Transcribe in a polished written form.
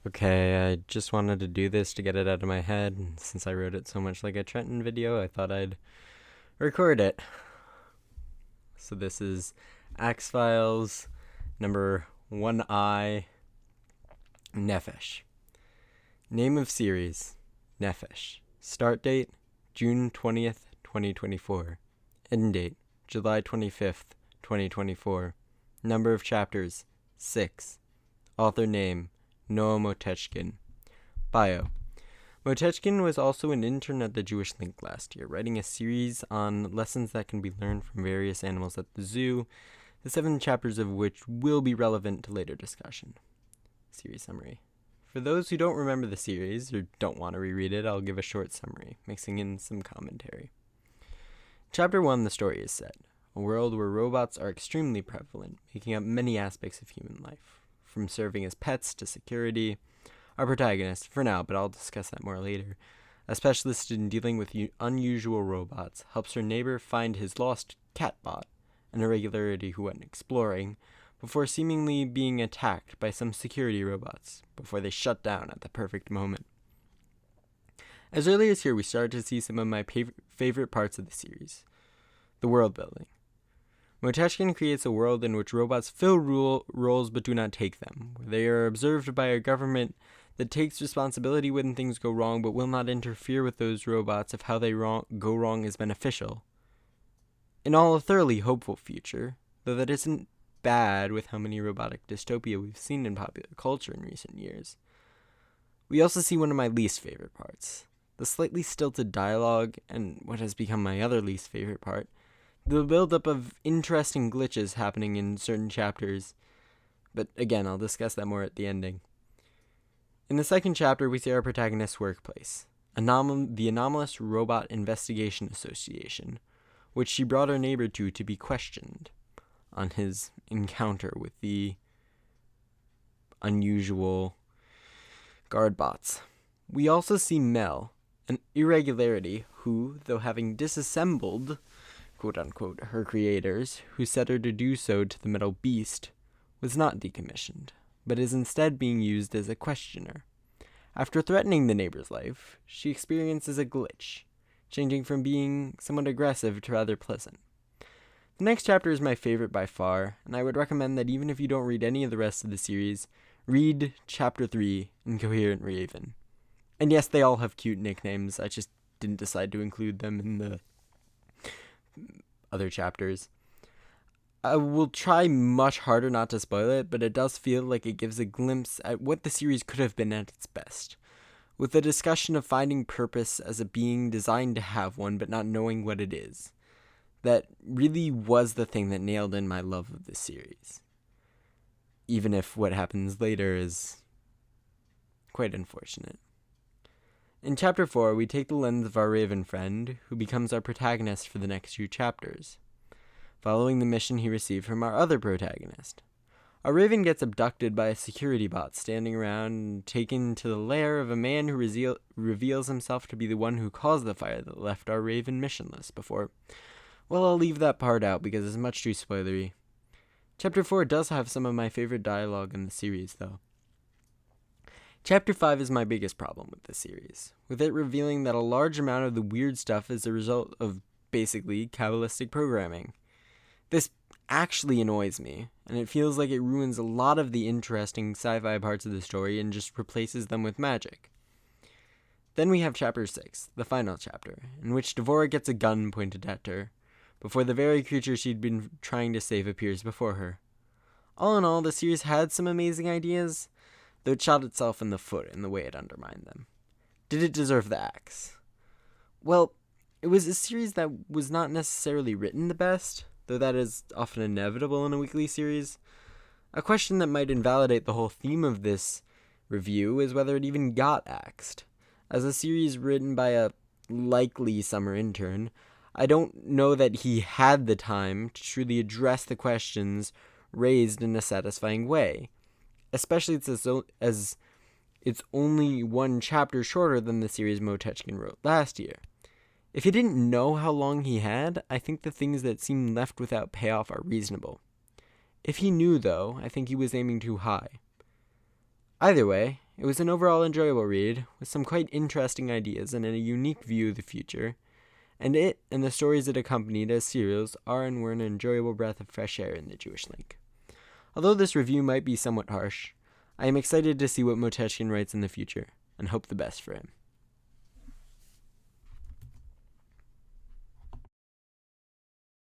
Okay, I just wanted to do this to get it out of my head, and since I wrote it so much like a Trenton video, I thought I'd record it. So this is Axe Files number 1I, Nefesh. Name of series, Nefesh. Start date, June 20th, 2024. End date, July 25th, 2024. Number of chapters, 6. Author name, Noah Motechkin. Bio. Motechkin was also an intern at the Jewish Link last year, writing a series on lessons that can be learned from various animals at the zoo, the 7 chapters of which will be relevant to later discussion. Series summary. For those who don't remember the series, or don't want to reread it, I'll give a short summary, mixing in some commentary. Chapter 1, the story is set. A world where robots are extremely prevalent, making up many aspects of human life, from serving as pets to security. Our protagonist, for now, but I'll discuss that more later, a specialist in dealing with unusual robots, helps her neighbor find his lost catbot, an irregularity who went exploring, before seemingly being attacked by some security robots, before they shut down at the perfect moment. As early as here, we started to see some of my favorite parts of the series. The world building. Motechkin creates a world in which robots fill roles but do not take them, where they are observed by a government that takes responsibility when things go wrong but will not interfere with those robots if how they go wrong is beneficial. In all, a thoroughly hopeful future, though that isn't bad with how many robotic dystopia we've seen in popular culture in recent years. We also see one of my least favorite parts, the slightly stilted dialogue, and what has become my other least favorite part, the build-up of interesting glitches happening in certain chapters, but again, I'll discuss that more at the ending. In the second chapter, we see our protagonist's workplace, the Anomalous Robot Investigation Association, which she brought her neighbor to be questioned on his encounter with the unusual guard bots. We also see Mel, an irregularity who, though having disassembled quote-unquote, her creators, who set her to do so to the metal beast, was not decommissioned, but is instead being used as a questioner. After threatening the neighbor's life, she experiences a glitch, changing from being somewhat aggressive to rather pleasant. The next chapter is my favorite by far, and I would recommend that even if you don't read any of the rest of the series, read Chapter 3, Incoherent Raven. And yes, they all have cute nicknames, I just didn't decide to include them in the other chapters. I will try much harder not to spoil it, but it does feel like it gives a glimpse at what the series could have been at its best, with a discussion of finding purpose as a being designed to have one but not knowing what it is. That really was the thing that nailed in my love of this series, even if what happens later is quite unfortunate. In Chapter 4, we take the lens of our Raven friend, who becomes our protagonist for the next few chapters, following the mission he received from our other protagonist. Our Raven gets abducted by a security bot standing around and taken to the lair of a man who reveals himself to be the one who caused the fire that left our Raven missionless before. Well, I'll leave that part out because it's much too spoilery. Chapter 4 does have some of my favorite dialogue in the series, though. Chapter 5 is my biggest problem with the series, with it revealing that a large amount of the weird stuff is a result of, basically, Kabbalistic programming. This actually annoys me, and it feels like it ruins a lot of the interesting sci-fi parts of the story and just replaces them with magic. Then we have Chapter 6, the final chapter, in which Devora gets a gun pointed at her, before the very creature she'd been trying to save appears before her. All in all, the series had some amazing ideas, though it shot itself in the foot in the way it undermined them. Did it deserve the axe? Well, it was a series that was not necessarily written the best, though that is often inevitable in a weekly series. A question that might invalidate the whole theme of this review is whether it even got axed. As a series written by a likely summer intern, I don't know that he had the time to truly address the questions raised in a satisfying way, especially as it's only one chapter shorter than the series Motechkin wrote last year. If he didn't know how long he had, I think the things that seem left without payoff are reasonable. If he knew, though, I think he was aiming too high. Either way, It was an overall enjoyable read, with some quite interesting ideas and a unique view of the future, and it and the stories it accompanied as serials are and were an enjoyable breath of fresh air in the Jewish Link. Although this review might be somewhat harsh, I am excited to see what Moteshkin writes in the future, and hope the best for him.